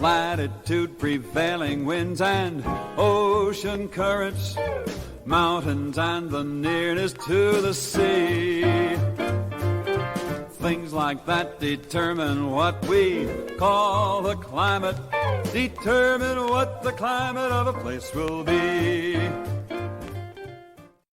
latitude, prevailing winds and ocean currents, mountains and the nearness to the sea. Things like that determine what we call the climate, determine what the climate of a place will be.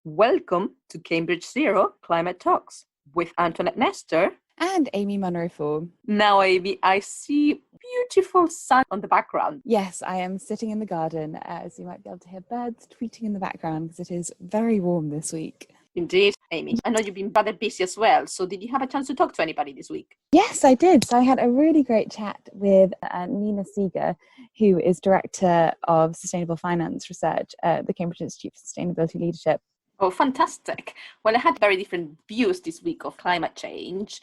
Welcome to Cambridge Zero Climate Talks with Antoinette Nestor and Amy Munro. Now, Amy, I see beautiful sun on the background. Yes, I am sitting in the garden, so you might be able to hear birds tweeting in the background because it is very warm this week. Indeed, Amy. I know you've been rather busy as well, so did you have a chance to talk to anybody this week? Yes, I did. So I had a really great chat with Seega, who is Director of Sustainable Finance Research at the Cambridge Institute for Sustainability Leadership. Oh, fantastic. Well, I had very different views this week of climate change.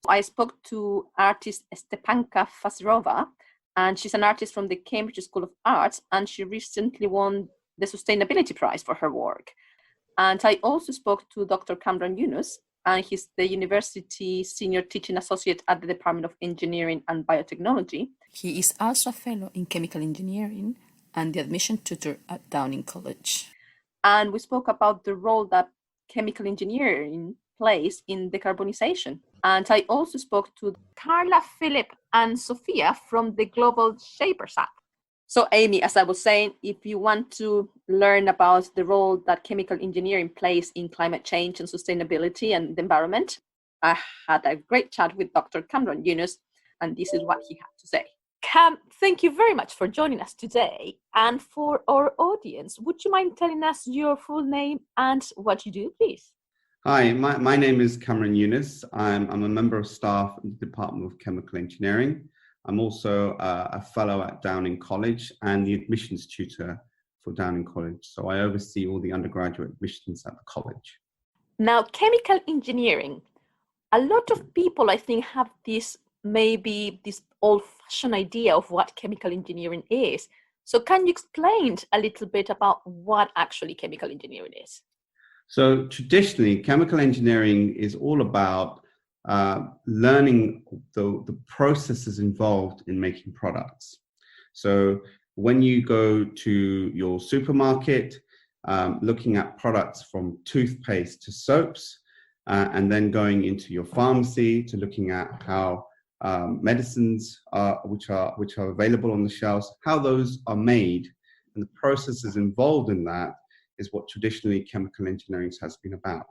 I spoke to artist Stepanka Facerova, and she's an artist from the Cambridge School of Arts, and she recently won the Sustainability Prize for her work. And I also spoke to Dr. Kamran Yunus, and he's the University Senior Teaching Associate at the Department of Engineering and Biotechnology. He is also a fellow in chemical engineering and the admission tutor at Downing College. And we spoke about the role that chemical engineering plays in decarbonization. And I also spoke to Carla, Philip, and Sophia from the Global Shapers app. So, Amy, as I was saying, if you want to learn about the role that chemical engineering plays in climate change and sustainability and the environment, I had a great chat with Dr. Kamran Yunus, and this is what he had to say. Cam, thank you very much for joining us today. And for our audience, would you mind telling us your full name and what you do, please? Hi, my name is Kamran Yunus. I'm a member of staff in the Department of Chemical Engineering. I'm also a fellow at Downing College and the admissions tutor for Downing College. So I oversee all the undergraduate admissions at the college. Now, chemical engineering, a lot of people, I think, have this old-fashioned idea of what chemical engineering is. So can you explain a little bit about what actually chemical engineering is? So traditionally, chemical engineering is all about learning the processes involved in making products. So when you go to your supermarket, looking at products from toothpaste to soaps, and then going into your pharmacy to looking at how medicines which are available on the shelves, how those are made, and the processes involved in that is what traditionally chemical engineering has been about.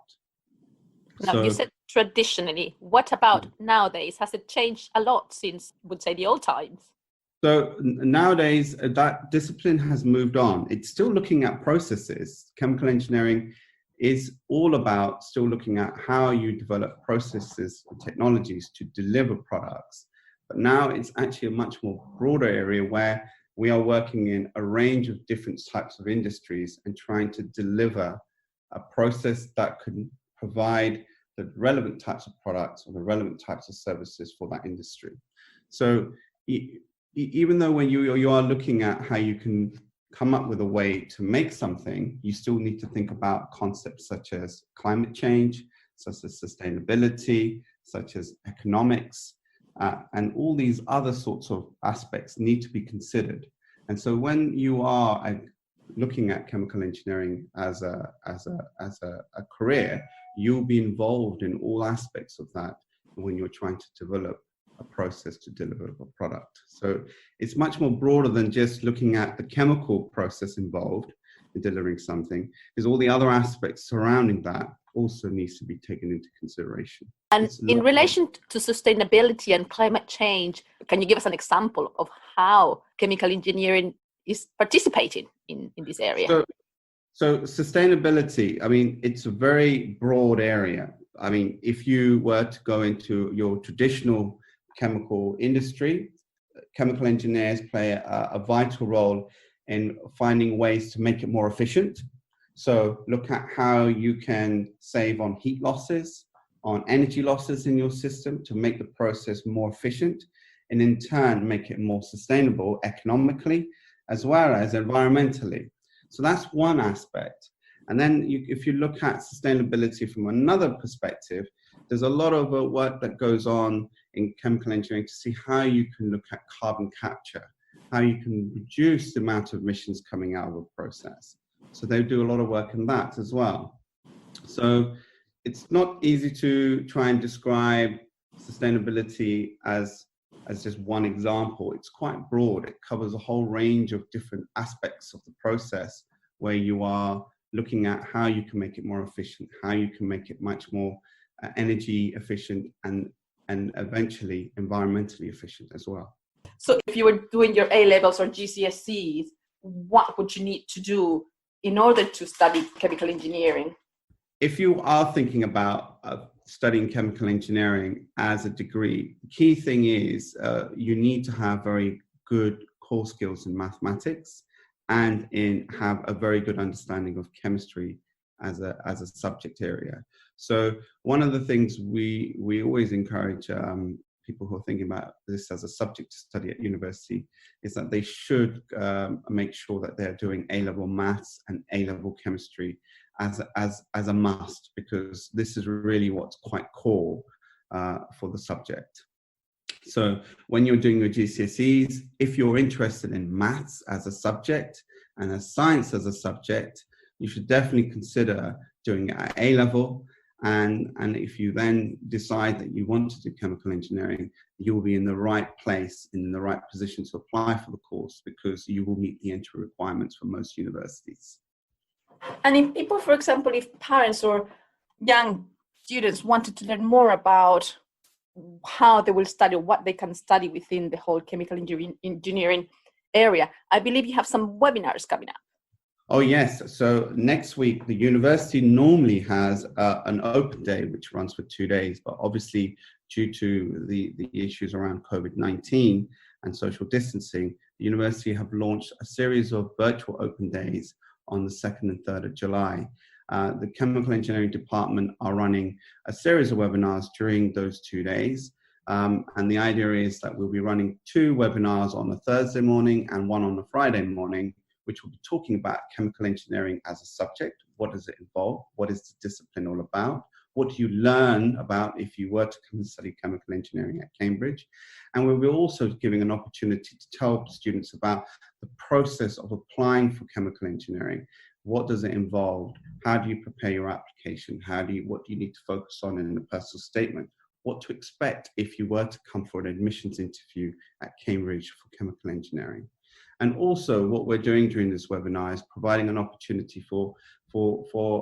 Now, you said traditionally. What about nowadays? Has it changed a lot since, I would say, the old times? So nowadays, that discipline has moved on. It's still looking at processes. Chemical engineering is all about still looking at how you develop processes and technologies to deliver products. But now it's actually a much more broader area where we are working in a range of different types of industries and trying to deliver a process that can provide the relevant types of products or the relevant types of services for that industry. So even though when you are looking at how you can come up with a way to make something, you still need to think about concepts such as climate change, such as sustainability, such as economics, and all these other sorts of aspects need to be considered. And so when you are looking at chemical engineering as a career, you'll be involved in all aspects of that when you're trying to develop a process to deliver a product. So it's much more broader than just looking at the chemical process involved in delivering something, because all the other aspects surrounding that also needs to be taken into consideration. And in relation to sustainability and climate change, can you give us an example of how chemical engineering is participating in this area? So sustainability, I mean, it's a very broad area. I mean, if you were to go into your traditional chemical industry, chemical engineers play a vital role in finding ways to make it more efficient. So look at how you can save on heat losses, on energy losses in your system to make the process more efficient, and in turn make it more sustainable economically as well as environmentally. So that's one aspect. And then if you look at sustainability from another perspective, there's a lot of work that goes on in chemical engineering to see how you can look at carbon capture how you can reduce the amount of emissions coming out of a process. So they do a lot of work in that as well. So it's not easy to try and describe sustainability as just one example. It's quite broad. It covers a whole range of different aspects of the process where you are looking at how you can make it more efficient, how you can make it much more energy efficient and eventually environmentally efficient as well. So if you were doing your A-levels or GCSEs, what would you need to do in order to study chemical engineering? If you are thinking about studying chemical engineering as a degree, the key thing is you need to have very good core skills in mathematics and have a very good understanding of chemistry as a subject area. So one of the things we always encourage people who are thinking about this as a subject to study at university is that they should make sure that they're doing A-level maths and A-level chemistry as a must, because this is really what's quite core for the subject. So when you're doing your GCSEs, if you're interested in maths as a subject and as science as a subject, you should definitely consider doing it at A-level. And if you then decide that you want to do chemical engineering, you will be in the right place, in the right position to apply for the course, because you will meet the entry requirements for most universities. And if people, for example, if parents or young students wanted to learn more about how they will study, what they can study within the whole chemical engineering area, I believe you have some webinars coming up. Oh, yes. So next week, the university normally has an open day, which runs for 2 days. But obviously, due to the issues around COVID-19 and social distancing, the university have launched a series of virtual open days on the 2nd and 3rd of July. The chemical engineering department are running a series of webinars during those 2 days. And the idea is that we'll be running 2 webinars on a Thursday morning and 1 on a Friday morning, which will be talking about chemical engineering as a subject. What does it involve? What is the discipline all about? What do you learn about if you were to come and study chemical engineering at Cambridge? And we'll be also giving an opportunity to tell students about the process of applying for chemical engineering. What does it involve? How do you prepare your application? What do you need to focus on in a personal statement? What to expect if you were to come for an admissions interview at Cambridge for chemical engineering? And also what we're doing during this webinar is providing an opportunity for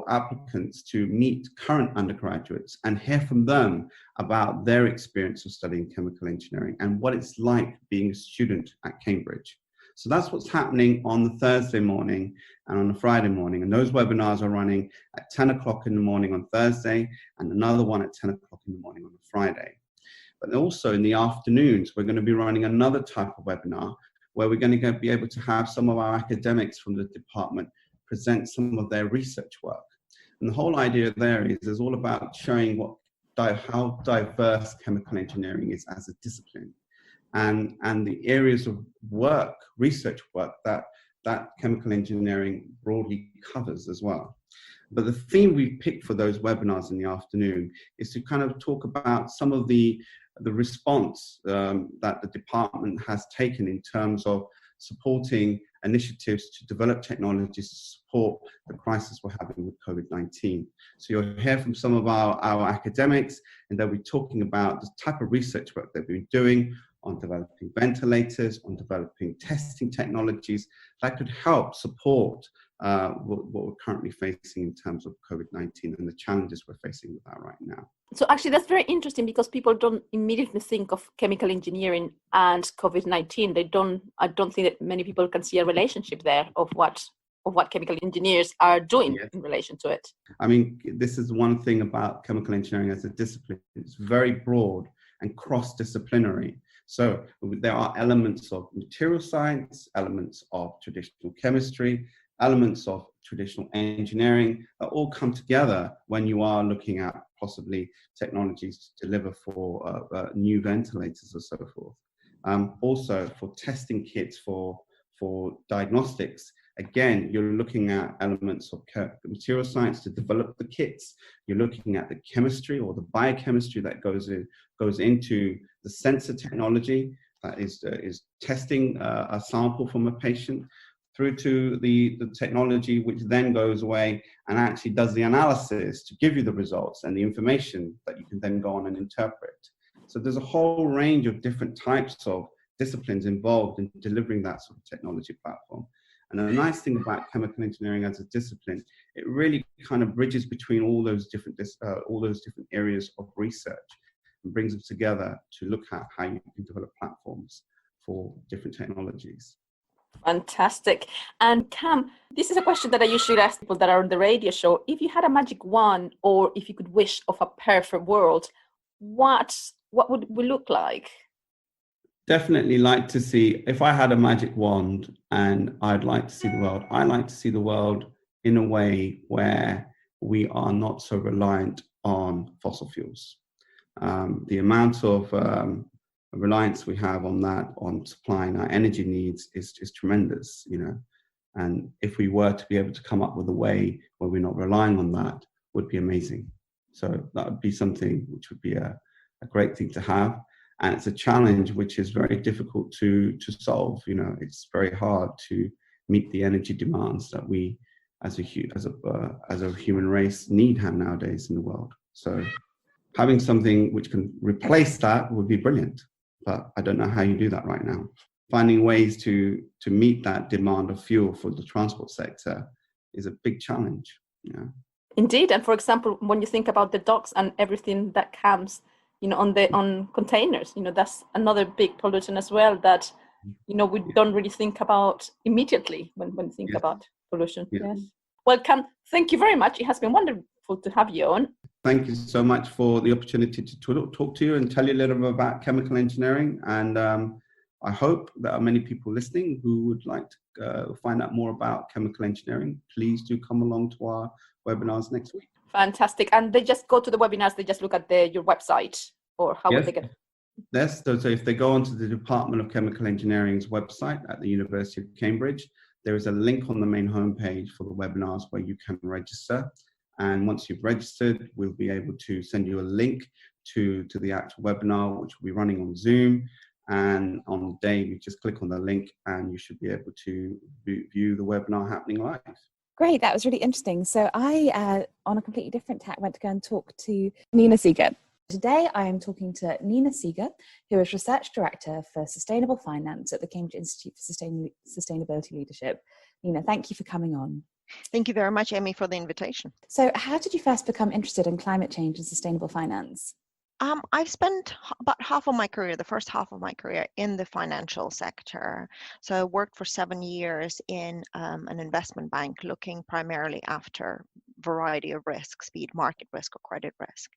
applicants to meet current undergraduates and hear from them about their experience of studying chemical engineering and what it's like being a student at Cambridge. So that's what's happening on the Thursday morning and on the Friday morning. And those webinars are running at 10 o'clock in the morning on Thursday and another one at 10 o'clock in the morning on a Friday. But also in the afternoons, we're going to be running another type of webinar where we're going to be able to have some of our academics from the department present some of their research work. And the whole idea there is all about showing how diverse chemical engineering is as a discipline, and the areas of work, research work, that chemical engineering broadly covers as well. But the theme we picked for those webinars in the afternoon is to kind of talk about some of the response that the department has taken in terms of supporting initiatives to develop technologies to support the crisis we're having with COVID-19. So you'll hear from some of our academics, and they'll be talking about the type of research work they've been doing on developing ventilators, on developing testing technologies that could help support what we're currently facing in terms of COVID-19 and the challenges we're facing with that right now. So actually that's very interesting because people don't immediately think of chemical engineering and COVID-19. I don't think that many people can see a relationship there of what chemical engineers are doing in relation to it. I mean, this is one thing about chemical engineering as a discipline. It's very broad and cross-disciplinary. So there are elements of material science, elements of traditional chemistry, elements of traditional engineering that all come together when you are looking at possibly technologies to deliver for new ventilators or so forth. Also for testing kits for diagnostics, again, you're looking at elements of material science to develop the kits. You're looking at the chemistry or the biochemistry that goes into the sensor technology that is testing a sample from a patient, through to the technology which then goes away and actually does the analysis to give you the results and the information that you can then go on and interpret. So there's a whole range of different types of disciplines involved in delivering that sort of technology platform. And the nice thing about chemical engineering as a discipline, it really kind of bridges between all those different areas of research and brings them together to look at how you can develop platforms for different technologies. Fantastic. And Cam, this is a question that I usually ask people that are on the radio show. If you had a magic wand, or if you could wish of a perfect world, what would we look like? Definitely like to see, if I had a magic wand and I'd like to see the world, I like to see the world in a way where we are not so reliant on fossil fuels. The amount of reliance we have on that, on supplying our energy needs is tremendous, you know. And if we were to be able to come up with a way where we're not relying on that, would be amazing. So that would be something which would be a great thing to have. And it's a challenge which is very difficult to solve. You know, it's very hard to meet the energy demands that we as a human race need have nowadays in the world. So having something which can replace that would be brilliant. But I don't know how you do that right now. Finding ways to meet that demand of fuel for the transport sector is a big challenge. You know? Indeed. And for example, when you think about the docks and everything that comes, you know, on containers, you know, that's another big pollution as well that, you know, we don't really think about immediately when we think about pollution. Yes. Well, Cam, thank you very much. It has been wonderful to have you on. Thank you so much for the opportunity to talk to you and tell you a little bit about chemical engineering. And I hope there are many people listening who would like to find out more about chemical engineering. Please do come along to our webinars next week. Fantastic. And they just go to the webinars, they just look at your website, or how would they get? Yes, so if they go onto the Department of Chemical Engineering's website at the University of Cambridge, there is a link on the main homepage for the webinars where you can register. And once you've registered, we'll be able to send you a link to the actual webinar, which will be running on Zoom. And on the day, you just click on the link and you should be able to view the webinar happening live. Great, that was really interesting. So I, on a completely different tack, went to go and talk to Nina Seega. Today I am talking to Nina Seega, who is Research Director for Sustainable Finance at the Cambridge Institute for Sustainability Leadership. Nina, thank you for coming on. Thank you very much, Amy, for the invitation. So how did you first become interested in climate change and sustainable finance? I've spent about half of my career, the first half of my career, in the financial sector. So I worked for 7 years in an investment bank, looking primarily after a variety of risks, be it market risk or credit risk.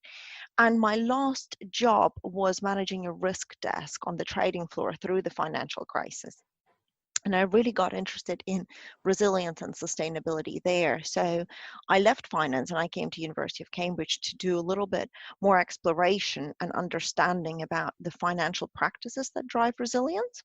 And my last job was managing a risk desk on the trading floor through the financial crisis. And I really got interested in resilience and sustainability there. So I left finance and I came to University of Cambridge to do a little bit more exploration and understanding about the financial practices that drive resilience.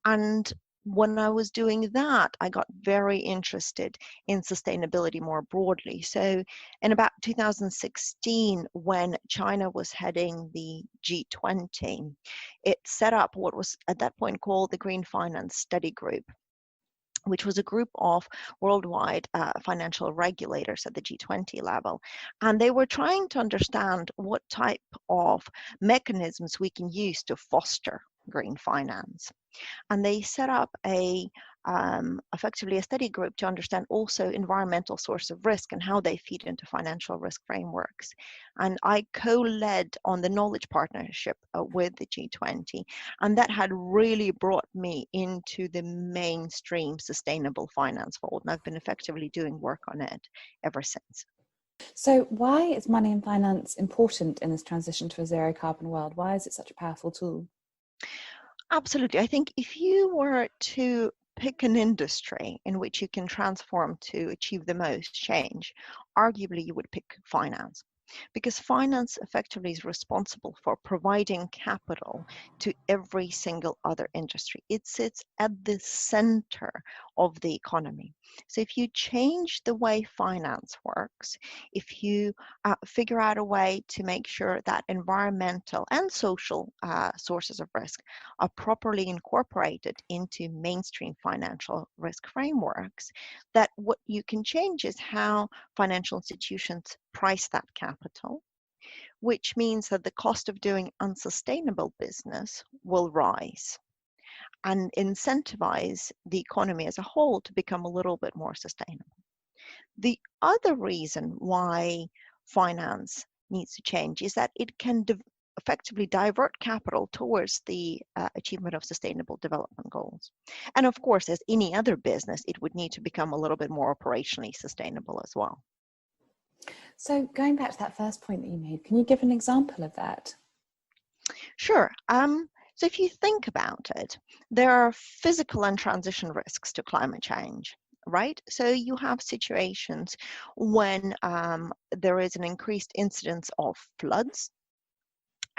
And when I was doing that, I got very interested in sustainability more broadly. So in about 2016, when China was heading the G20, it set up what was at that point called the Green Finance Study Group, which was a group of worldwide financial regulators at the G20 level. And they were trying to understand what type of mechanisms we can use to foster green finance. And they set up effectively a study group to understand also environmental source of risk and how they feed into financial risk frameworks. And I co-led on the knowledge partnership with the G20, and that had really brought me into the mainstream sustainable finance fold, and I've been effectively doing work on it ever since. So why is money and finance important in this transition to a zero carbon world? Why is it such a powerful tool? Absolutely. I think if you were to pick an industry in which you can transform to achieve the most change, arguably you would pick finance. because finance effectively is responsible for providing capital to every single other industry. It sits at the center of the economy. So if you change the way finance works, if you figure out a way to make sure that environmental and social sources of risk are properly incorporated into mainstream financial risk frameworks, that what you can change is how financial institutions price that capital, which means that the cost of doing unsustainable business will rise and incentivize the economy as a whole to become a little bit more sustainable. The other reason why finance needs to change is that it can effectively divert capital towards the achievement of sustainable development goals. And of course, as any other business, it would need to become a little bit more operationally sustainable as well. So going back to that first point that you made, can you give an example of that? Sure. So if you think about it, there are physical and transition risks to climate change, right? So you have situations when there is an increased incidence of floods,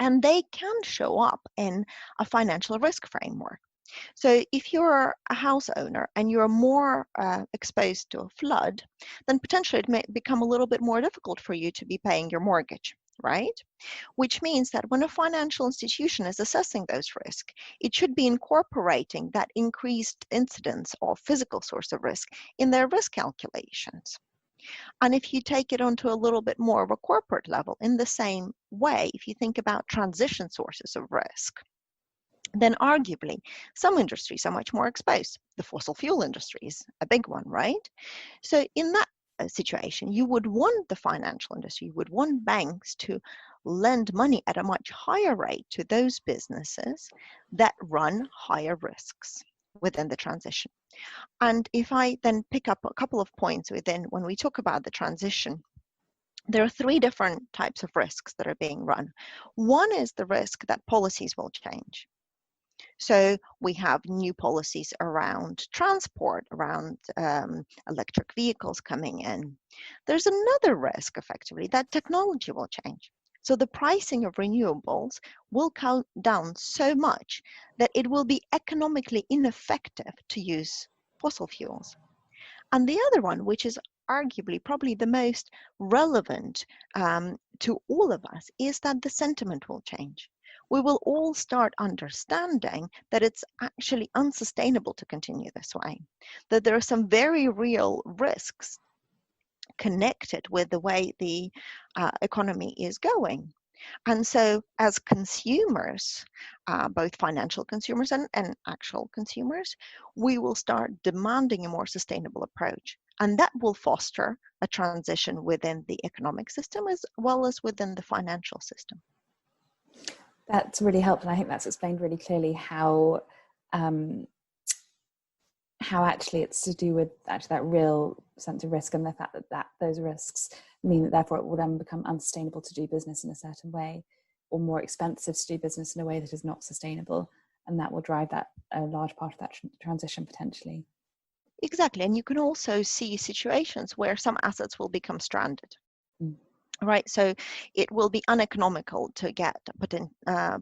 and they can show up in a financial risk framework. So if you're a house owner and you're more exposed to a flood, then potentially it may become a little bit more difficult for you to be paying your mortgage, right? Which means that when a financial institution is assessing those risks, it should be incorporating that increased incidence of physical source of risk in their risk calculations. And if you take it onto a little bit more of a corporate level, in the same way, if you think about transition sources of risk, then arguably some industries are much more exposed. The fossil fuel industry is a big one, right? So in that situation, you would want the financial industry, you would want banks to lend money at a much higher rate to those businesses that run higher risks within the transition. And if I then pick up a couple of points within when we talk about the transition, there are three different types of risks that are being run. One is the risk that policies will change. So we have new policies around transport, around electric vehicles coming in. There's another risk, effectively, that technology will change. So the pricing of renewables will come down so much that it will be economically ineffective to use fossil fuels. And the other one, which is arguably probably the most relevant to all of us, is that the sentiment will change. We will all start understanding that it's actually unsustainable to continue this way, that there are some very real risks connected with the way the economy is going. And so as consumers, both financial consumers and actual consumers, we will start demanding a more sustainable approach. And that will foster a transition within the economic system as well as within the financial system. That's really helpful. I think that's explained really clearly how actually it's to do with actually that real sense of risk and the fact that those risks mean that therefore it will then become unsustainable to do business in a certain way, or more expensive to do business in a way that is not sustainable, and that will drive that a large part of that transition potentially. Exactly, and you can also see situations where some assets will become stranded. Right, so it will be uneconomical to get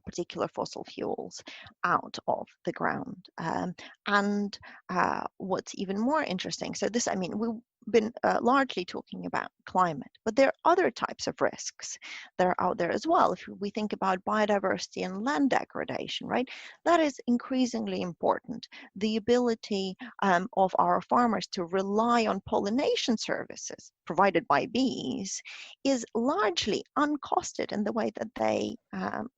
particular fossil fuels out of the ground. And what's even more interesting, so this, I mean, we've been largely talking about climate, but there are other types of risks that are out there as well. If we think about biodiversity and land degradation, right, that is increasingly important. The ability of our farmers to rely on pollination services provided by bees is largely uncosted in the way that they,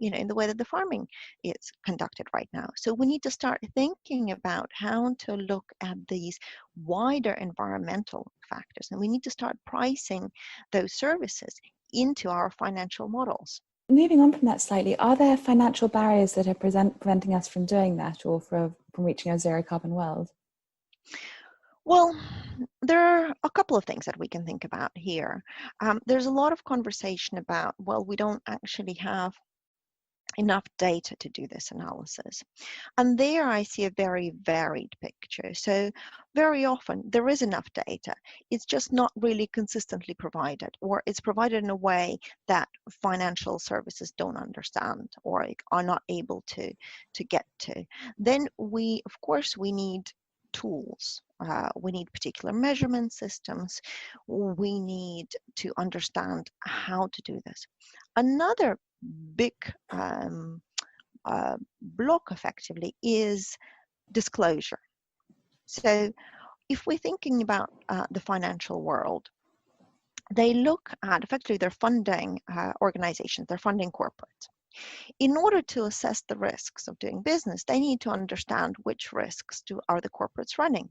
in the way that the farming is conducted right now. So we need to start thinking about how to look at these wider environmental factors, and we need to start pricing those services into our financial models. Moving on from that slightly, are there financial barriers that are preventing us from doing that, or from reaching a zero carbon world? Well, there are a couple of things that we can think about here. There's a lot of conversation about, well, we don't actually have enough data to do this analysis. And there I see a very varied picture. So very often there is enough data. It's just not really consistently provided, or it's provided in a way that financial services don't understand or are not able to get to. Then of course, we need tools. We need particular measurement systems. We need to understand how to do this. Another big block effectively is disclosure. So if we're thinking about the financial world, they look at effectively their funding organizations, their funding corporates. In order to assess the risks of doing business, they need to understand which risks are the corporates running.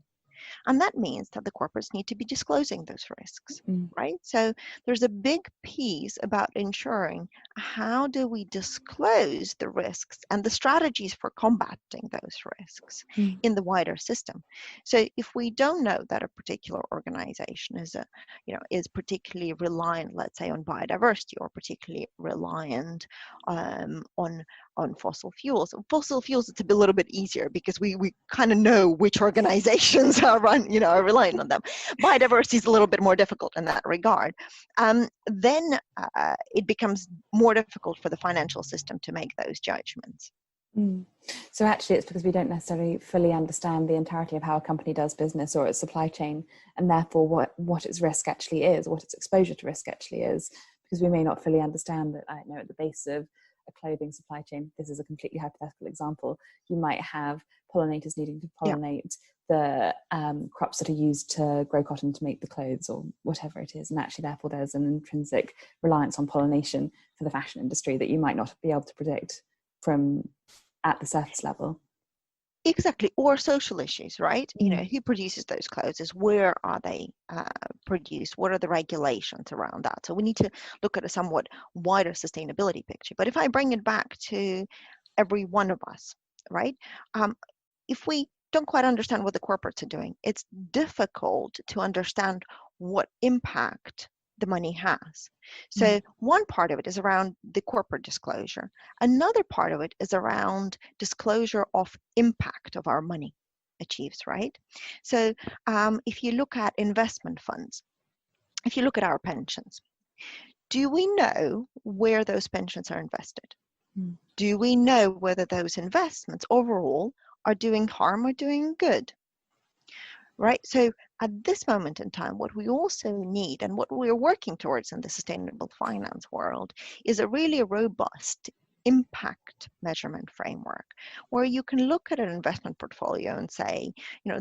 And that means that the corporates need to be disclosing those risks, right? So there's a big piece about ensuring how do we disclose the risks and the strategies for combating those risks in the wider system. So if we don't know that a particular organization is particularly reliant, let's say, on biodiversity, or particularly reliant on fossil fuels. Fossil fuels, it's a little bit easier because we kind of know which organizations are relying on them. Biodiversity is a little bit more difficult in that regard. Then it becomes more difficult for the financial system to make those judgments. So actually it's because we don't necessarily fully understand the entirety of how a company does business or its supply chain, and therefore what its risk actually is, what its exposure to risk actually is, because we may not fully understand that, I don't know, at the base of a clothing supply chain, this is a completely hypothetical example, you might have pollinators needing to pollinate the crops that are used to grow cotton to make the clothes or whatever it is, and actually therefore there's an intrinsic reliance on pollination for the fashion industry that you might not be able to predict from at the surface level. Exactly, or social issues, right? Who produces those clothes? Where are they produced? What are the regulations around that? So we need to look at a somewhat wider sustainability picture. But if I bring it back to every one of us, right? If we don't quite understand what the corporates are doing, it's difficult to understand what impact the money has. So one part of it is around the corporate disclosure. Another part of it is around disclosure of impact of our money achieves, right? So if you look at investment funds, if you look at our pensions, do we know where those pensions are invested? Do we know whether those investments overall are doing harm or doing good? Right? So at this moment in time, what we also need and what we're working towards in the sustainable finance world is a really robust impact measurement framework where you can look at an investment portfolio and say,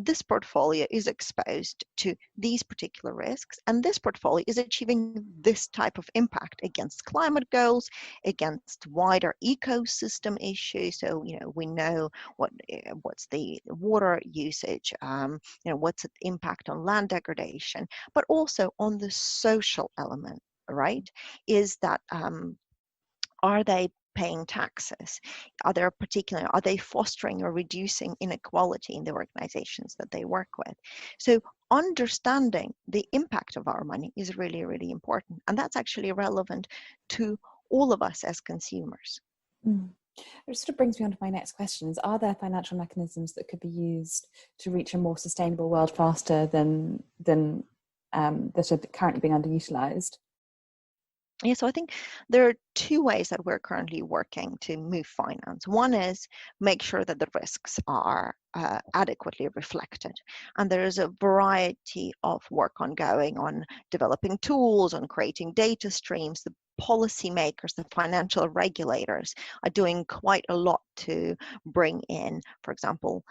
this portfolio is exposed to these particular risks, and this portfolio is achieving this type of impact against climate goals, against wider ecosystem issues. So, we know what's the water usage, what's the impact on land degradation, but also on the social element, right? Is that, are they paying taxes? Are they fostering or reducing inequality in the organizations that they work with? So understanding the impact of our money is really, really important. And that's actually relevant to all of us as consumers. It sort of brings me on to my next questions. Are there financial mechanisms that could be used to reach a more sustainable world faster than that are currently being underutilized? Yeah, so I think there are two ways that we're currently working to move finance. One is make sure that the risks are adequately reflected. And there is a variety of work ongoing on developing tools, on creating data streams. The policymakers, the financial regulators are doing quite a lot to bring in, for example,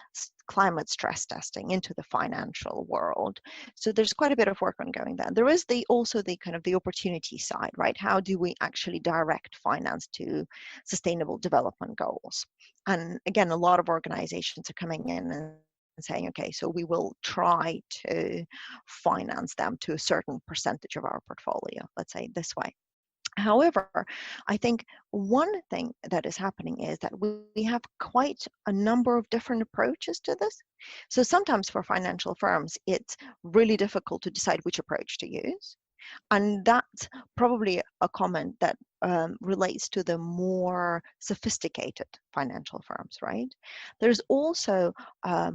climate stress testing into the financial world. So there's quite a bit of work ongoing there. There is also the kind of the opportunity side, right? How do we actually direct finance to sustainable development goals? And again, a lot of organizations are coming in and saying, okay, so we will try to finance them to a certain percentage of our portfolio, let's say this way. However, I think one thing that is happening is that we have quite a number of different approaches to this. So sometimes for financial firms, it's really difficult to decide which approach to use. And that's probably a comment that relates to the more sophisticated financial firms, right? There's also a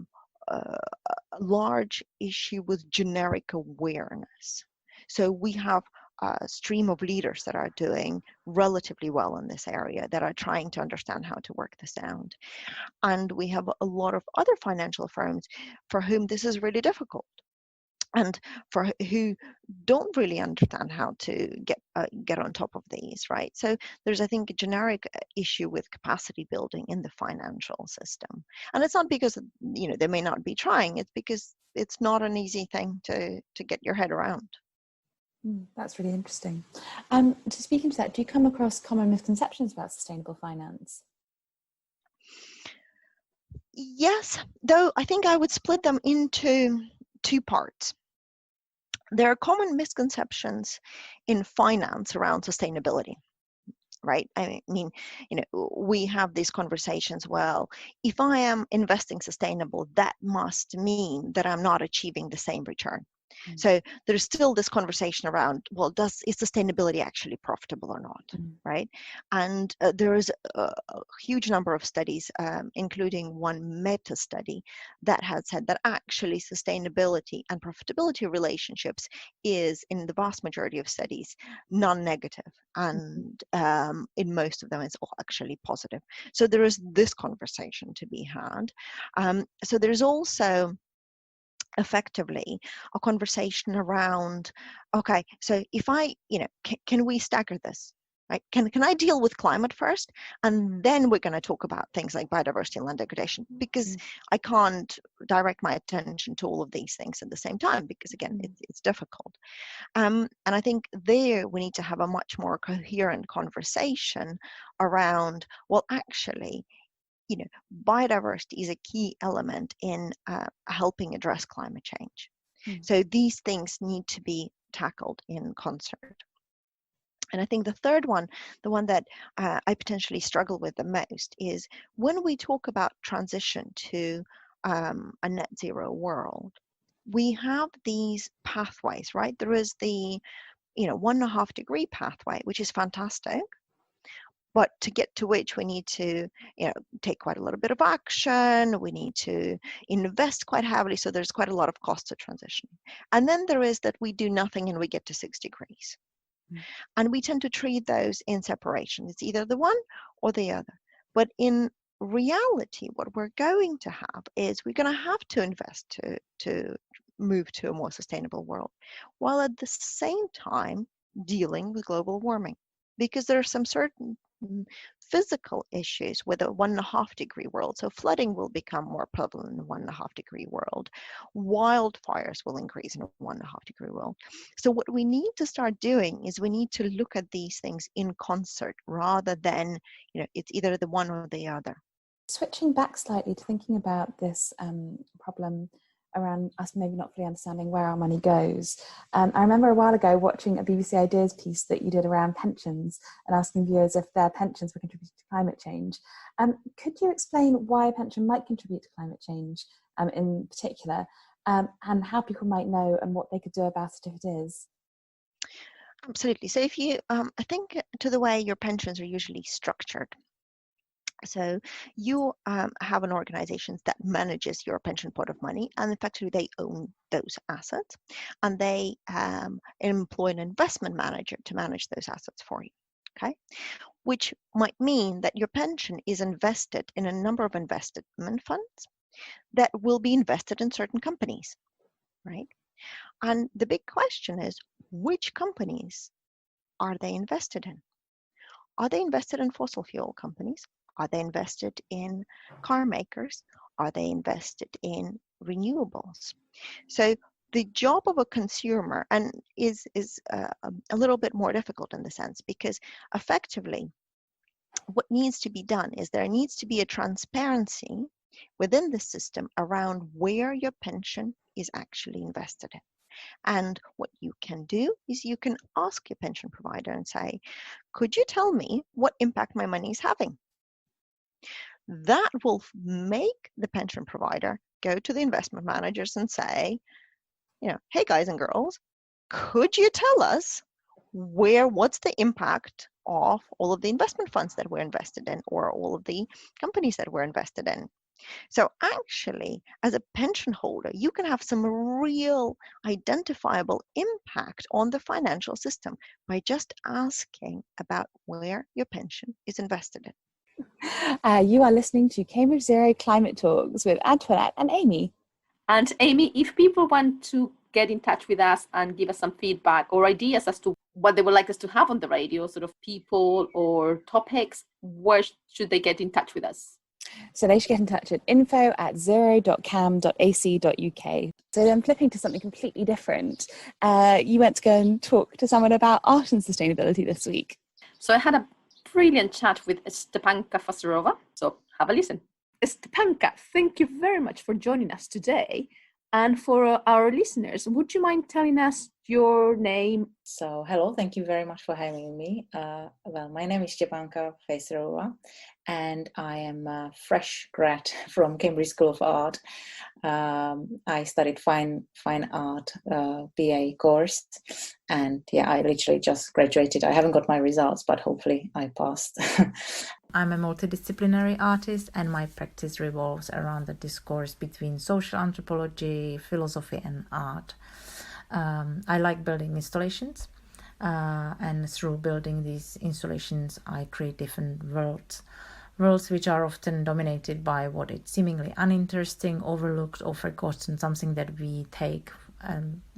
large issue with generic awareness. So we have a stream of leaders that are doing relatively well in this area, that are trying to understand how to work this out. And we have a lot of other financial firms for whom this is really difficult, and for who don't really understand how to get on top of these, right? So there's, I think, a generic issue with capacity building in the financial system, and it's not because they may not be trying. It's because it's not an easy thing to get your head around. That's really interesting. To speak into that, do you come across common misconceptions about sustainable finance? Yes, though I think I would split them into two parts. There are common misconceptions in finance around sustainability, right? I mean, we have these conversations. Well, if I am investing sustainable, that must mean that I'm not achieving the same return. So there's still this conversation around, well, is sustainability actually profitable or not, right? And there is a huge number of studies, including one meta study, that has said that actually sustainability and profitability relationships is, in the vast majority of studies, non-negative, and in most of them it's actually positive. So there is this conversation to be had. So there's also effectively a conversation around, okay, so if I, can we stagger this, right? Can I deal with climate first, and then we're going to talk about things like biodiversity and land degradation, because I can't direct my attention to all of these things at the same time, because again, it's difficult. And I think there we need to have a much more coherent conversation around, well, actually, biodiversity is a key element in helping address climate change. So these things need to be tackled in concert. And I think the third one, the one that I potentially struggle with the most, is when we talk about transition to a net zero world, we have these pathways, right? There is the 1.5 degree pathway, which is fantastic, but to get to which we need to take quite a little bit of action. We need to invest quite heavily, so there's quite a lot of cost to transition. And then there is that we do nothing and we get to 6 degrees. And we tend to treat those in separation. It's either the one or the other. But in reality, what we're going to have is we're going to have to invest to move to a more sustainable world, while at the same time dealing with global warming, because there are some certain physical issues with a 1.5 degree world. So flooding will become more prevalent in a 1.5 degree world. Wildfires will increase in a 1.5 degree world. So what we need to start doing is we need to look at these things in concert, rather than, it's either the one or the other. Switching back slightly to thinking about this problem around us maybe not fully understanding where our money goes. I remember a while ago watching a BBC Ideas piece that you did around pensions and asking viewers if their pensions were contributing to climate change. Could you explain why a pension might contribute to climate change in particular, and how people might know and what they could do about it if it is? Absolutely. So if you, I think to the way your pensions are usually structured. So you have an organization that manages your pension pot of money, and effectively they own those assets, and they employ an investment manager to manage those assets for you, okay? Which might mean that your pension is invested in a number of investment funds that will be invested in certain companies, right? And the big question is, which companies are they invested in? Are they invested in fossil fuel companies? Are they invested in car makers? Are they invested in renewables? So the job of a consumer is a little bit more difficult in the sense, because effectively what needs to be done is there needs to be a transparency within the system around where your pension is actually invested in. And what you can do is you can ask your pension provider and say, could you tell me what impact my money is having? That will make the pension provider go to the investment managers and say, hey guys and girls, could you tell us what's the impact of all of the investment funds that we're invested in, or all of the companies that we're invested in. So actually, as a pension holder, you can have some real identifiable impact on the financial system by just asking about where your pension is invested in. You are listening to Cambridge Zero Climate Talks with Antoinette and Amy. And Amy, if people want to get in touch with us and give us some feedback or ideas as to what they would like us to have on the radio, sort of people or topics, where should they get in touch with us? So they should get in touch at info@zero.cam.ac.uk. So then flipping to something completely different, you went to go and talk to someone about art and sustainability this week. So I had a brilliant chat with Stepanka Facerova. So have a listen. Stepanka, thank you very much for joining us today. And for our listeners, would you mind telling us your name? So, hello, thank you very much for having me. Well, my name is Stepanka Facerova, and I am a fresh grad from Cambridge School of Art. I studied fine art BA course, and I literally just graduated. I haven't got my results, but hopefully I passed. I'm a multidisciplinary artist, and my practice revolves around the discourse between social anthropology, philosophy, and art. I like building installations, and through building these installations, I create different worlds which are often dominated by what is seemingly uninteresting, overlooked, or forgotten, something that we take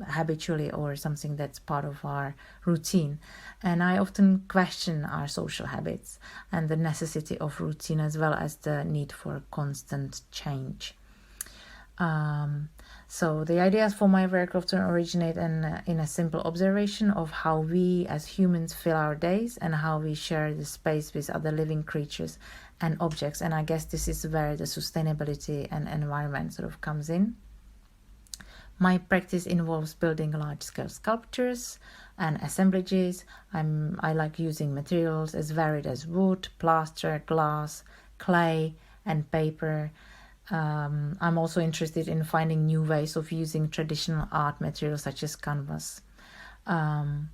habitually, or something that's part of our routine. And I often question our social habits and the necessity of routine, as well as the need for constant change. So the ideas for my work often originate in a simple observation of how we as humans fill our days and how we share the space with other living creatures and objects. And I guess this is where the sustainability and environment sort of comes in. My practice involves building large-scale sculptures and assemblages. I like using materials as varied as wood, plaster, glass, clay, and paper. I'm also interested in finding new ways of using traditional art materials such as canvas. I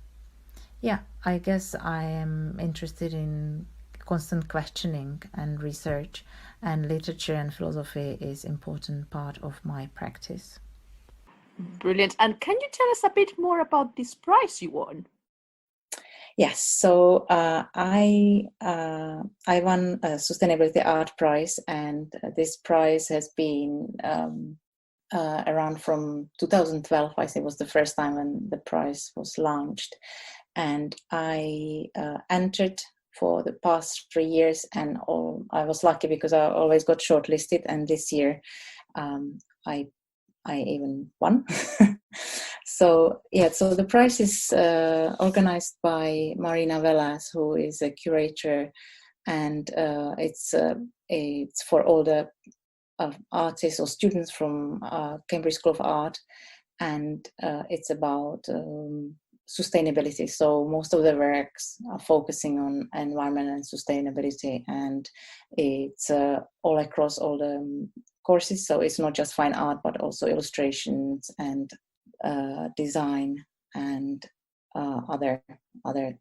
guess I am interested in constant questioning and research, and literature and philosophy is an important part of my practice. Brilliant. And can you tell us a bit more about this prize you won? Yes, so I won a Sustainability Art Prize, and this prize has been around from 2012. I think was the first time when the prize was launched, and I entered for the past 3 years, and I was lucky because I always got shortlisted, and this year I even won. So the prize is organized by Marina Velas, who is a curator, and it's for all the artists or students from Cambridge School of Art, and it's about sustainability. So most of the works are focusing on environment and sustainability, and it's all across all the courses. So it's not just fine art, but also illustrations and design and other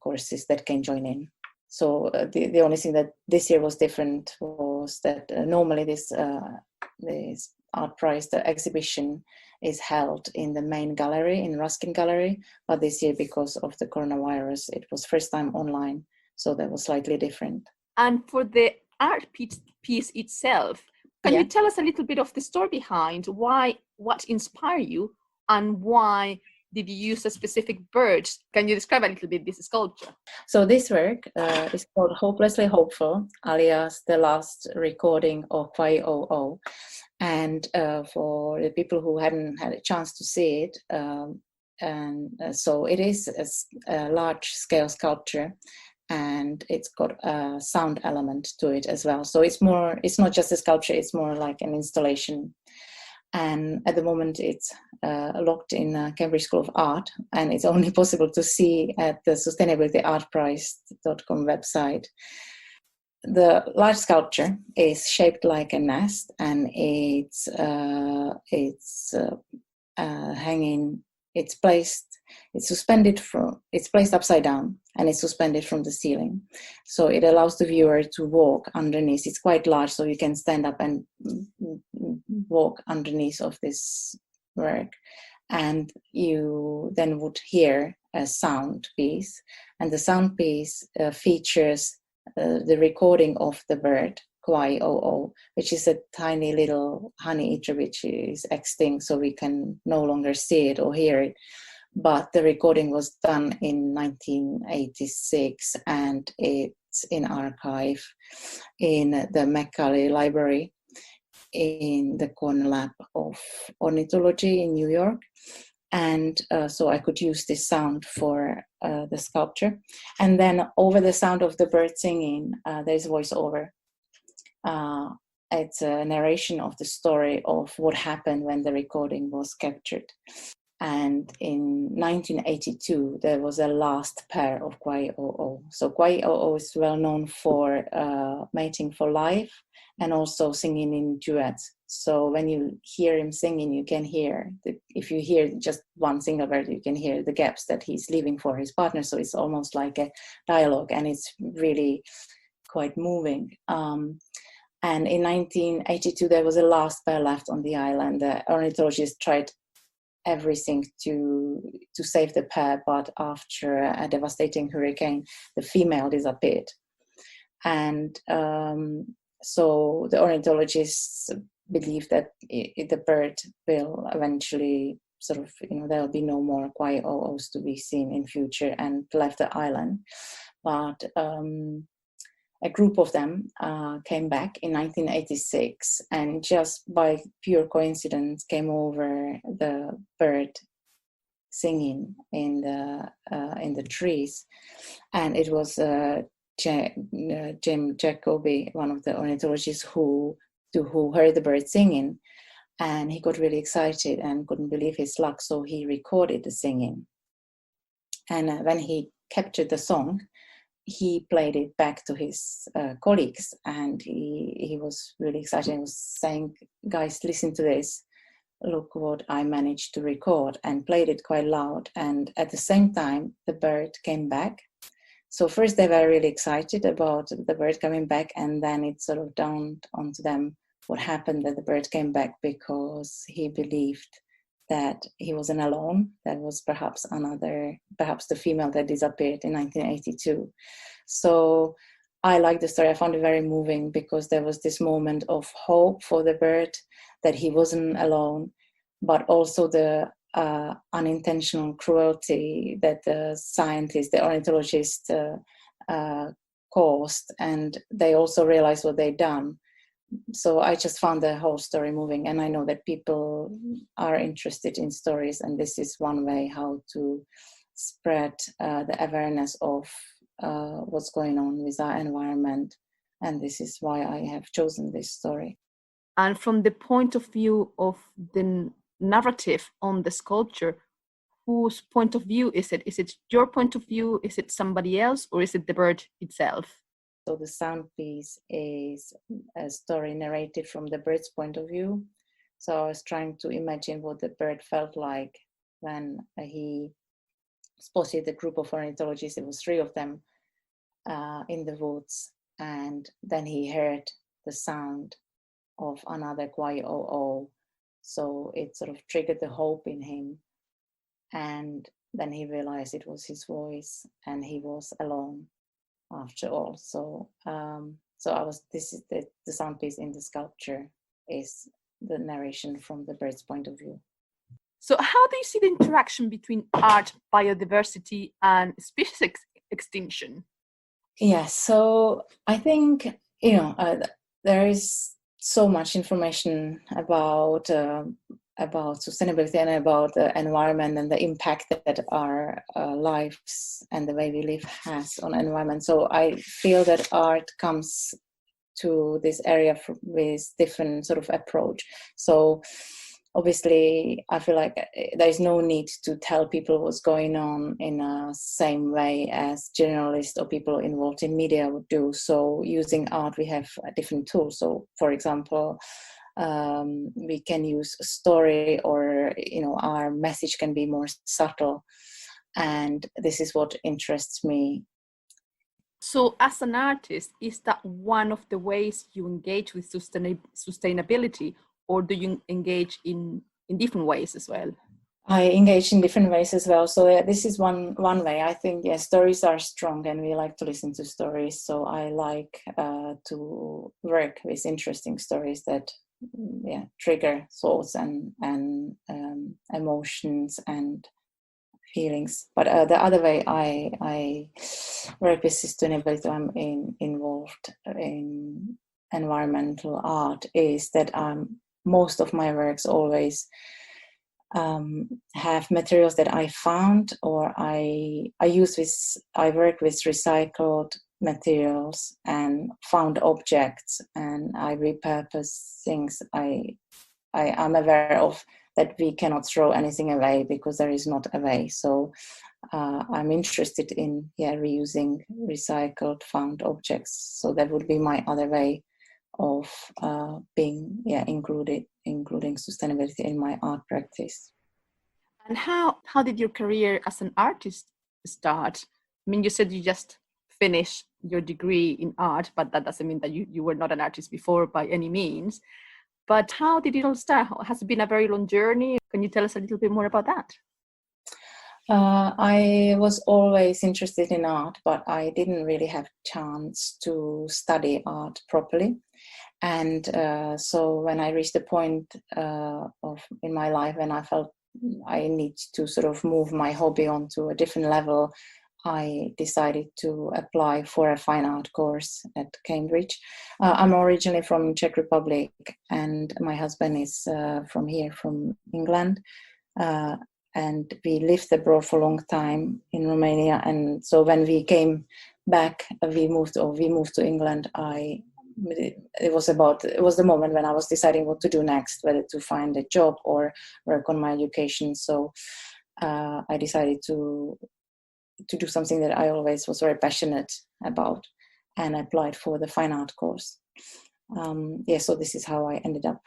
courses that can join in. So the only thing that this year was different was that normally this art prize, the exhibition, is held in the main gallery, in Ruskin Gallery, but this year, because of the coronavirus, it was first time online, so that was slightly different. And for the art piece itself, can you tell us a little bit of the story behind what inspired you, and why did you use a specific bird? Can you describe a little bit this sculpture? So this work is called Hopelessly Hopeful, alias The Last Recording of YOO. And for the people who hadn't had a chance to see it, so it is a large-scale sculpture, and it's got a sound element to it as well. So it's not just a sculpture, it's more like an installation. And at the moment it's locked in Cambridge School of Art, and it's only possible to see at the sustainabilityartprize.com website. The large sculpture is shaped like a nest, and it's hanging it's placed upside down, and it's suspended from the ceiling. So it allows the viewer to walk underneath. It's quite large, so you can stand up and walk underneath of this work. And you then would hear a sound piece. And the sound piece features the recording of the bird, Kwai-o-o, which is a tiny little honey eater which is extinct, so we can no longer see it or hear it. But the recording was done in 1986, and it's in archive in the Macaulay Library in the Cornell Lab of Ornithology in New York. And so I could use this sound for the sculpture. And then over the sound of the bird singing, there's voiceover. It's a narration of the story of what happened when the recording was captured. And in 1982, there was a last pair of Kwai-o-o. So Kwai-o-o is well known for mating for life and also singing in duets. So when you hear him singing, you can hear, if you hear just one single word, you can hear the gaps that he's leaving for his partner. So it's almost like a dialogue, and it's really quite moving. And in 1982, there was a last pair left on the island. The ornithologists tried everything to save the pair, but after a devastating hurricane, the female disappeared. And so the ornithologists believe that the bird will eventually sort of, there'll be no more Kwai-o-os to be seen in future, and left the island. But a group of them came back in 1986, and just by pure coincidence came over the bird singing in the trees. And it was Jim Jacoby, one of the ornithologists who heard the bird singing, and he got really excited and couldn't believe his luck, so he recorded the singing. And when he captured the song, he played it back to his colleagues, and he was really excited. He was saying, "Guys, listen to this. Look what I managed to record," and played it quite loud. And at the same time, the bird came back. So first they were really excited about the bird coming back, and then it sort of dawned onto them what happened, that the bird came back because he believed that he wasn't alone. That was perhaps the female that disappeared in 1982. So I like the story. I found it very moving because there was this moment of hope for the bird, that he wasn't alone, but also the unintentional cruelty that the scientists, the ornithologists caused, and they also realized what they'd done. So I just found the whole story moving, and I know that people are interested in stories, and this is one way how to spread the awareness of what's going on with our environment, and this is why I have chosen this story. And from the point of view of the narrative on the sculpture, whose point of view is it? Is it your point of view? Is it somebody else? Or is it the bird itself? So the sound piece is a story narrated from the bird's point of view. So I was trying to imagine what the bird felt like when he spotted a group of ornithologists. It was 3 of them in the woods, and then he heard the sound of another Kwai-o-o. So it sort of triggered the hope in him, and then he realized it was his voice, and he was alone after all. So this is the sound piece in the sculpture is the narration from the bird's point of view. So how do you see the interaction between art, biodiversity, and species extinction? Yes, so I think there is so much information about sustainability and about the environment and the impact that our lives and the way we live has on environment. So I feel that art comes to this area with different sort of approach. So obviously, I feel like there is no need to tell people what's going on in a same way as journalists or people involved in media would do. So using art, we have different tools. So for example, we can use story or where, our message can be more subtle. And this is what interests me. So as an artist, is that one of the ways you engage with sustainability, or do you engage in different ways as well? I engage in different ways as well. So this is one way. I think, stories are strong and we like to listen to stories. So I like to work with interesting stories that trigger thoughts and emotions and feelings. But the other way I work with sustainability, I'm involved in environmental art, is that most of my works always have materials that I found, or I work with recycled materials and found objects, and I repurpose things I am aware of, that we cannot throw anything away because there is not a way. So I'm interested in reusing recycled found objects. So that would be my other way of including sustainability in my art practice. And how did your career as an artist start? I mean, you said you just finished your degree in art, but that doesn't mean that you were not an artist before by any means. But how did it all start? Has it been a very long journey? Can you tell us a little bit more about that? I was always interested in art, but I didn't really have chance to study art properly. And so when I reached the point in my life when I felt I need to sort of move my hobby onto a different level, I decided to apply for a fine art course at Cambridge. I'm originally from Czech Republic, and my husband is from England. And we lived abroad for a long time in Romania. And so when we came back, we moved to England. It was the moment when I was deciding what to do next, whether to find a job or work on my education. So I decided to do something that I always was very passionate about, and I applied for the fine art course. So this is how I ended up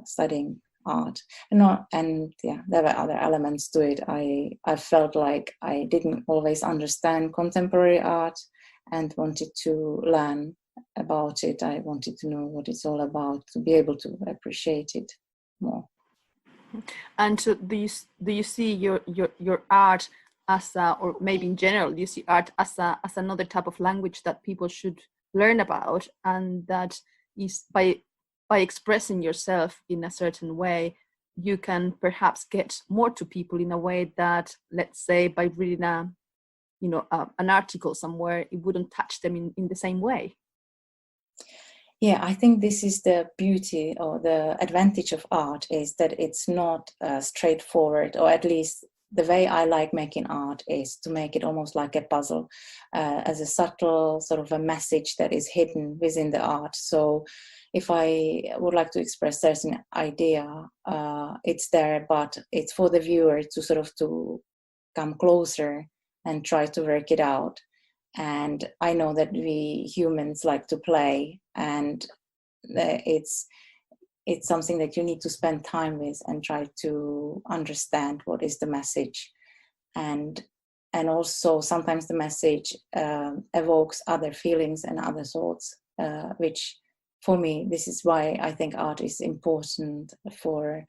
studying art. There were other elements to it. I felt like I didn't always understand contemporary art and wanted to learn about it. I wanted to know what it's all about, to be able to appreciate it more. And so do you see your art as or maybe in general, do you see art as another type of language that people should learn about, and that is by expressing yourself in a certain way, you can perhaps get more to people in a way that, let's say, by reading an article somewhere, it wouldn't touch them in the same way? Yeah, I think this is the beauty or the advantage of art, is that it's not straightforward, or at least the way I like making art is to make it almost like a puzzle, as a subtle sort of a message that is hidden within the art. So if I would like to express certain idea, it's there, but it's for the viewer to come closer and try to work it out. And I know that we humans like to play, and it's something that you need to spend time with and try to understand what is the message. And also sometimes the message evokes other feelings and other thoughts, which for me, this is why I think art is important for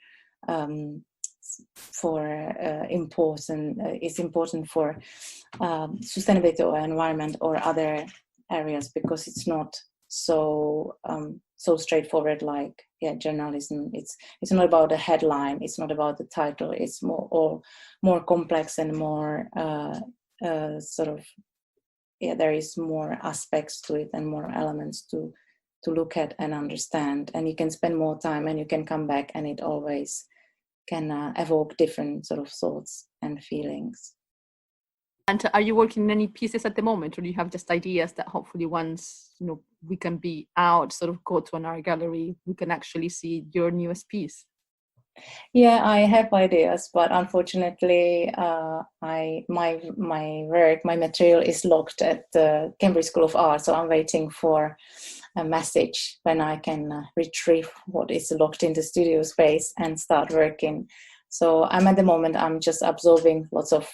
sustainability or environment or other areas, because it's not so straightforward like journalism. It's not about the headline, it's not about the title, it's more complex and more there is more aspects to it and more elements to look at and understand, and you can spend more time and you can come back and it always can evoke different sort of thoughts and feelings. And are you working in any pieces at the moment, or do you have just ideas that hopefully once we can be out, sort of go to an art gallery, we can actually see your newest piece? Yeah, I have ideas, but unfortunately, my work, my material is locked at the Cambridge School of Art, so I'm waiting for a message when I can retrieve what is locked in the studio space and start working So I'm at the moment, I'm just absorbing lots of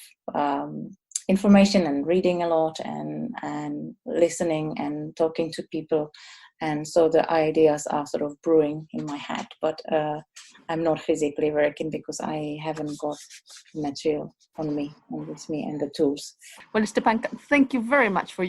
information and reading a lot and listening and talking to people. And so the ideas are sort of brewing in my head, but I'm not physically working because I haven't got material on me and with me and the tools. Well, Stepanka, thank you very much for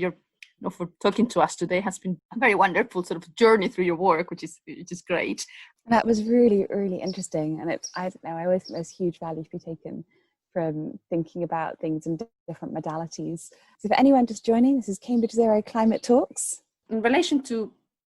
for talking to us today. It has been a very wonderful sort of journey through your work, which is great. That was really, really interesting. And I don't know, I always think there's huge value to be taken from thinking about things in different modalities. So for anyone just joining, this is Cambridge Zero Climate Talks. In relation to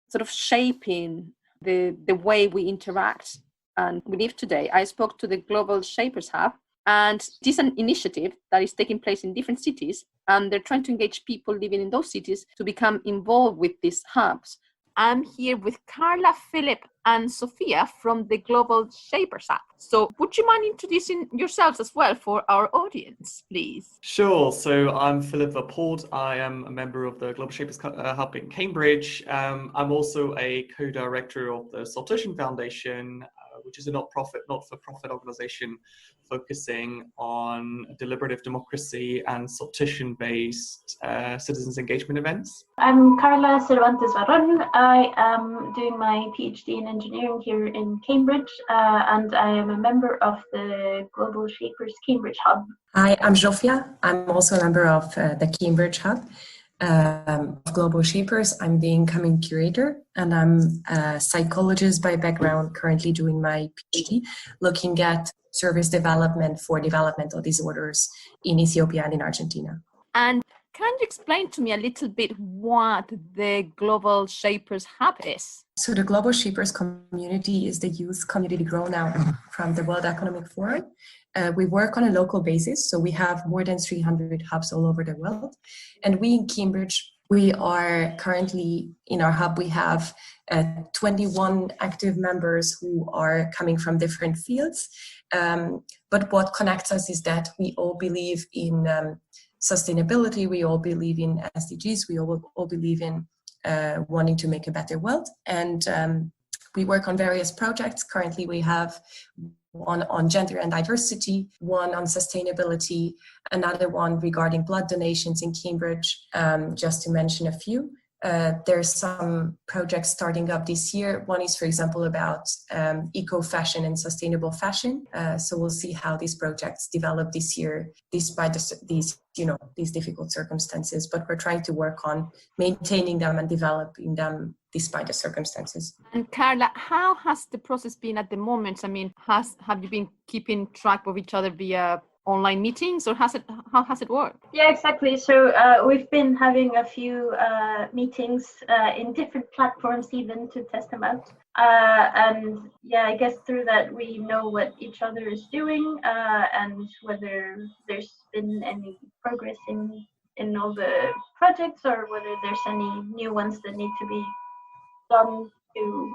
sort of shaping the way we interact and we live today, I spoke to the Global Shapers Hub, and this is an initiative that is taking place in different cities, and they're trying to engage people living in those cities to become involved with these hubs. I'm here with Carla, Philip, and Sophia from the Global Shapers Hub. So would you mind introducing yourselves as well for our audience, please? Sure. So I'm Philip Laporte. I am a member of the Global Shapers Hub in Cambridge. I'm also a co-director of the Saltution Foundation, which is a not-for-profit organization focusing on deliberative democracy and Saltution-based citizens engagement events. I'm Carla Cervantes Varron. I am doing my PhD in engineering here in Cambridge, and I am a member of the Global Shapers Cambridge Hub. Hi, I'm Zsofia. I'm also a member of the Cambridge Hub. Global Shapers. I'm the incoming curator, and I'm a psychologist by background, currently doing my PhD, looking at service development for developmental disorders in Ethiopia and in Argentina. And can you explain to me a little bit what the Global Shapers Hub is? So the Global Shapers community is the youth community grown out from the World Economic Forum. We work on a local basis, so we have more than 300 hubs all over the world. And we in Cambridge, we are currently in our hub, we have 21 active members who are coming from different fields. But what connects us is that we all believe in sustainability, we all believe in SDGs, we all believe in wanting to make a better world. And we work on various projects. Currently, we have one on gender and diversity, one on sustainability, another one regarding blood donations in Cambridge, just to mention a few. There's some projects starting up this year. One is, for example, about eco-fashion and sustainable fashion. So we'll see how these projects develop this year, despite these difficult circumstances. But we're trying to work on maintaining them and developing them despite the circumstances. And Carla, how has the process been at the moment? I mean, have you been keeping track of each other via online meetings, or how has it worked? Yeah, exactly. So we've been having a few meetings in different platforms even to test them out. And yeah, I guess through that we know what each other is doing and whether there's been any progress in all the projects or whether there's any new ones that need to be done to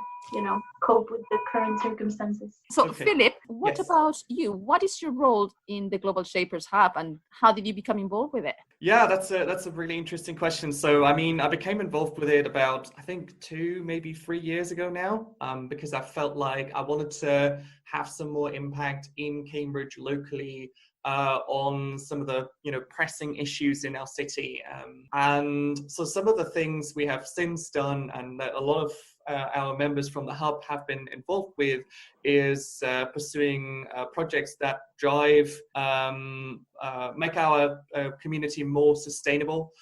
cope with the current circumstances. So Okay. Philip, what Yes. about you? What is your role in the Global Shapers Hub, and how did you become involved with it? Yeah, that's a really interesting question. So, I mean, I became involved with it about, I think, 2, maybe 3 years ago now, because I felt like I wanted to have some more impact in Cambridge locally on some of the, pressing issues in our city. And so some of the things we have since done, and a lot of our members from the hub have been involved with, is pursuing projects that drive, make our community more sustainable.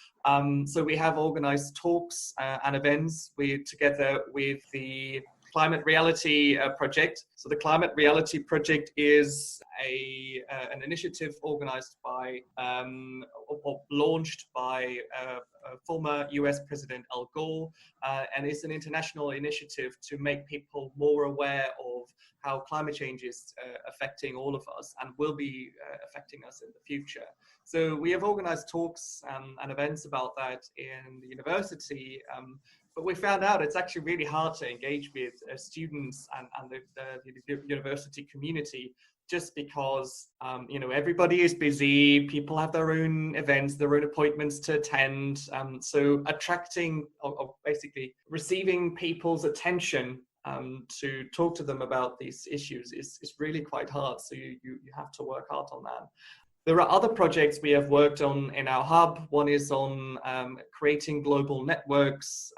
So we have organized talks and events together with the Climate Reality Project. So the Climate Reality Project is an initiative organized by or launched by former US President Al Gore, and it's an international initiative to make people more aware of how climate change is affecting all of us and will be affecting us in the future. So we have organized talks and events about that in the university, but we found out it's actually really hard to engage with students and the university community, just because everybody is busy, people have their own events, their own appointments to attend. So attracting or basically receiving people's attention to talk to them about these issues is really quite hard. So you have to work hard on that. There are other projects we have worked on in our hub. One is on creating global networks.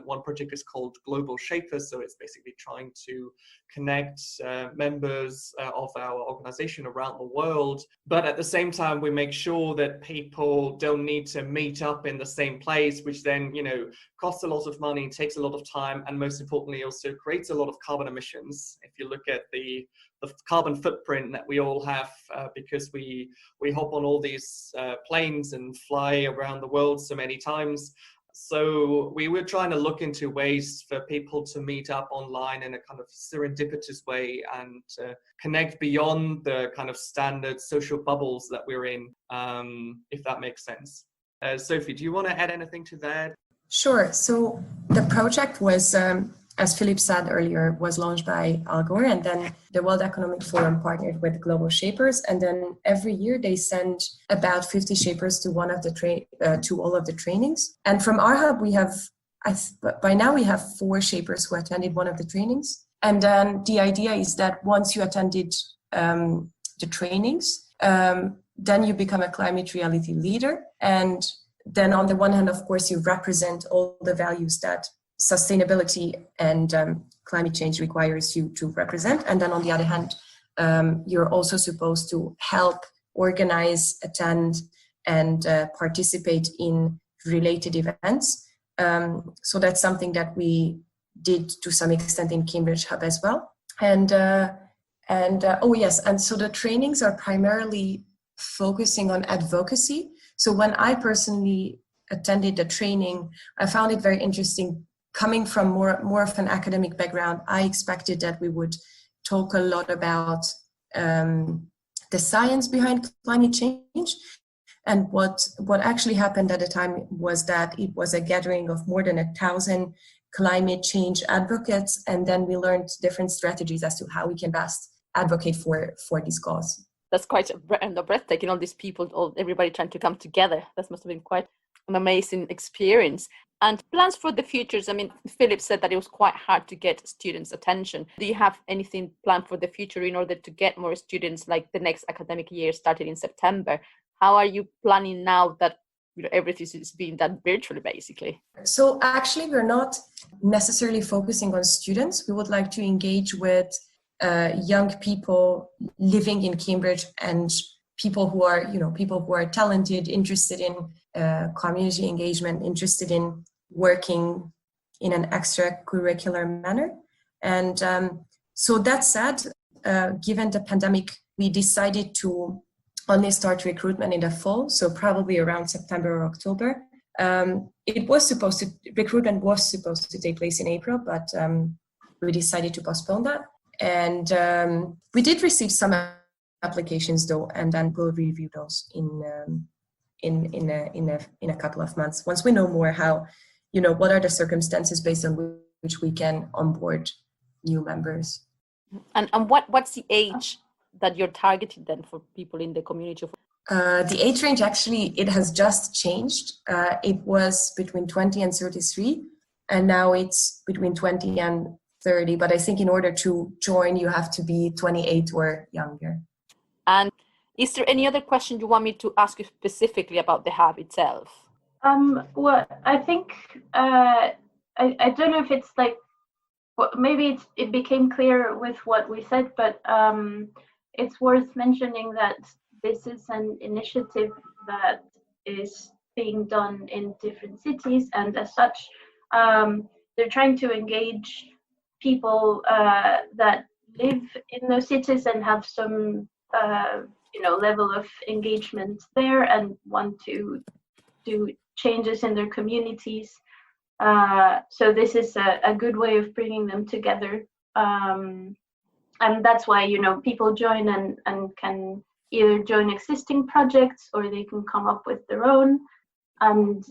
One project is called Global Shapers. So it's basically trying to connect members of our organization around the world. But at the same time, we make sure that people don't need to meet up in the same place, which then, costs a lot of money, takes a lot of time, and most importantly, also creates a lot of carbon emissions. If you look at the carbon footprint that we all have, because we hop on all these planes and fly around the world so many times. So we were trying to look into ways for people to meet up online in a kind of serendipitous way and connect beyond the kind of standard social bubbles that we're in, if that makes sense. Sophie, do you want to add anything to that? Sure. So the project was, as Philip said earlier, was launched by Al Gore, and then the World Economic Forum partnered with Global Shapers, and then every year they send about 50 shapers to one of the to all of the trainings. And from our hub, we have by now we have 4 shapers who attended one of the trainings. And then the idea is that once you attended the trainings, then you become a climate reality leader. And then on the one hand, of course, you represent all the values that sustainability and climate change requires you to represent. And then on the other hand, you're also supposed to help organize, attend, and participate in related events. So that's something that we did to some extent in Cambridge Hub as well. And so the trainings are primarily focusing on advocacy. So when I personally attended the training, I found it very interesting. Coming from more of an academic background, I expected that we would talk a lot about the science behind climate change. And what actually happened at the time was that it was a gathering of more than 1,000 climate change advocates, and then we learned different strategies as to how we can best advocate for this cause. That's quite breathtaking, all these people, everybody trying to come together. That must have been quite an amazing experience. And plans for the futures, I mean, Philip said that it was quite hard to get students' attention. Do you have anything planned for the future in order to get more students, like the next academic year started in September? How are you planning now that everything is being done virtually, basically? So actually, we're not necessarily focusing on students. We would like to engage with young people living in Cambridge and people who are talented, interested in community engagement, interested in working in an extracurricular manner. And so that said, given the pandemic, we decided to only start recruitment in the fall, so probably around September or October. Recruitment was supposed to take place in April, but we decided to postpone that. And we did receive some applications though, and then we'll review those in a couple of months once we know more how, what are the circumstances based on which we can onboard new members. And what's the age that you're targeting then for people in the community? The age range, actually, it has just changed. It was between 20 and 33, and now it's between 20 and 30. But I think in order to join, you have to be 28 or younger. And is there any other question you want me to ask you specifically about the hub itself? Well, I think, I don't know if it's like, maybe it became clear with what we said, but it's worth mentioning that this is an initiative that is being done in different cities, and as such, they're trying to engage people that live in those cities and have some level of engagement there and want to do changes in their communities. So this is a good way of bringing them together. And that's why, people join and can either join existing projects or they can come up with their own. And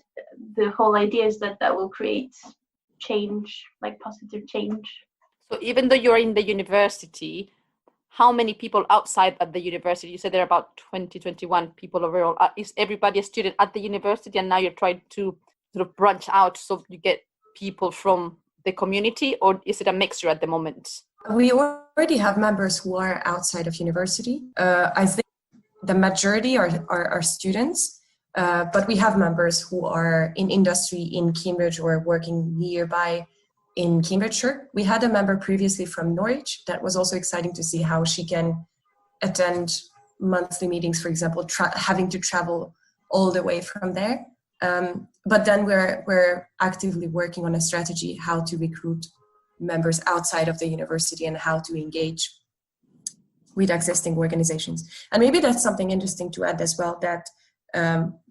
the whole idea is that will create change, like positive change. So even though you're in the university, how many people outside at the university? You said there are about 21 people overall. Is everybody a student at the university, and now you're trying to sort of branch out so you get people from the community, or is it a mixture at the moment? We already have members who are outside of university. I think the majority are students, but we have members who are in industry in Cambridge or working nearby in Cambridgeshire. We had a member previously from Norwich. That was also exciting to see how she can attend monthly meetings, for example, having to travel all the way from there. But then we're actively working on a strategy how to recruit members outside of the university and how to engage with existing organizations. And maybe that's something interesting to add as well, that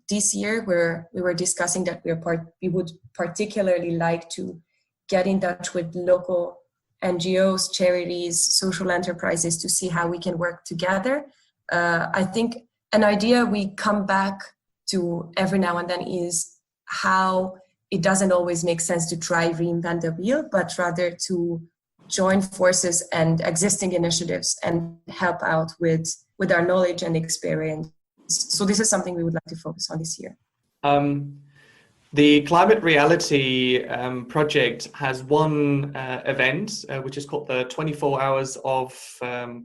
this year we were discussing that we would particularly like to get in touch with local NGOs, charities, social enterprises to see how we can work together. I think an idea we come back to every now and then is how it doesn't always make sense to try reinvent the wheel, but rather to join forces and existing initiatives and help out with our knowledge and experience. So this is something we would like to focus on this year. The Climate Reality project has one event, which is called the 24 Hours of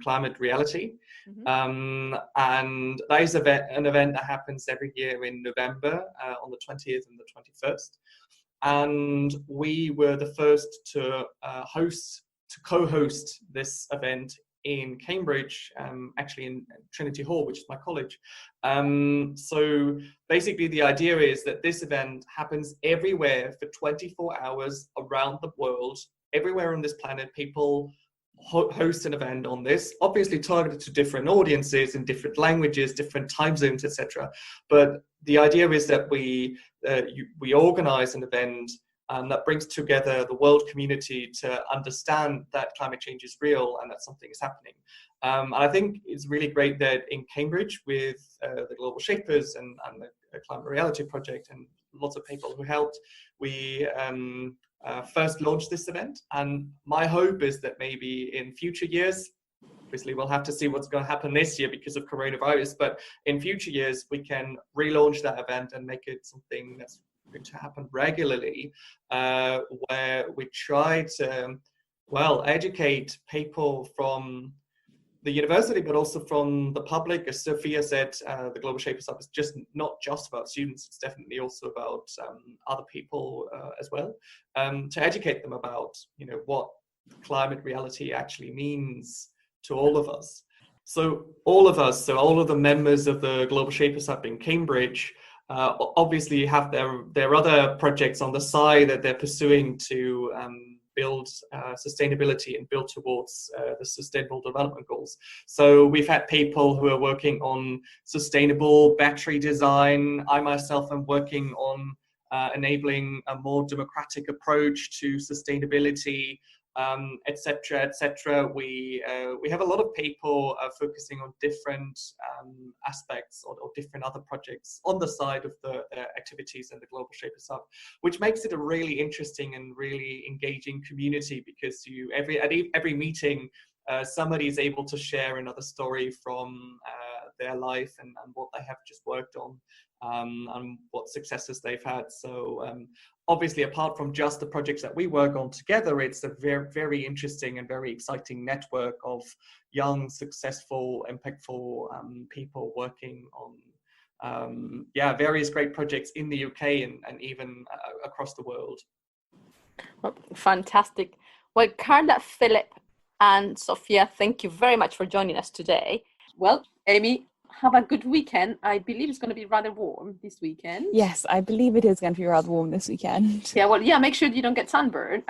Climate Reality. Mm-hmm. And that is an event that happens every year in November on the 20th and the 21st. And we were the first to co-host this event in Cambridge, actually in Trinity Hall, which is my college. So basically the idea is that this event happens everywhere for 24 hours around the world. Everywhere on this planet, people host an event on this, obviously targeted to different audiences in different languages, different time zones, etc. But the idea is that we organize an event that brings together the world community to understand that climate change is real and that something is happening. And I think it's really great that in Cambridge with the Global Shapers and the Climate Reality Project and lots of people who helped, we first launched this event. And my hope is that maybe in future years, obviously we'll have to see what's going to happen this year because of coronavirus, but in future years we can relaunch that event and make it something that's going to happen regularly, where we try to, educate people from the university, but also from the public. As Sophia said, the Global Shapers Hub is not just about students, it's definitely also about other people as well, to educate them about, what climate reality actually means to all of us. So all of the members of the Global Shapers Hub in Cambridge obviously have their other projects on the side that they're pursuing to build sustainability and build towards the Sustainable Development Goals. So we've had people who are working on sustainable battery design. I myself am working on enabling a more democratic approach to sustainability, etc., etc. We have a lot of people focusing on different aspects or different other projects on the side of the activities in the Global Shapers Hub, which makes it a really interesting and really engaging community, because at every meeting somebody is able to share another story from their life and what they have just worked on, and what successes they've had. So obviously, apart from just the projects that we work on together, it's a very, very interesting and very exciting network of young, successful, impactful people working on various great projects in the UK and even across the world. Well, fantastic. Well, Carla, Philip, and Sophia, thank you very much for joining us today. Well, Amy, have a good weekend. I believe it's going to be rather warm this weekend. Yes, I believe it is going to be rather warm this weekend. Yeah, make sure you don't get sunburned.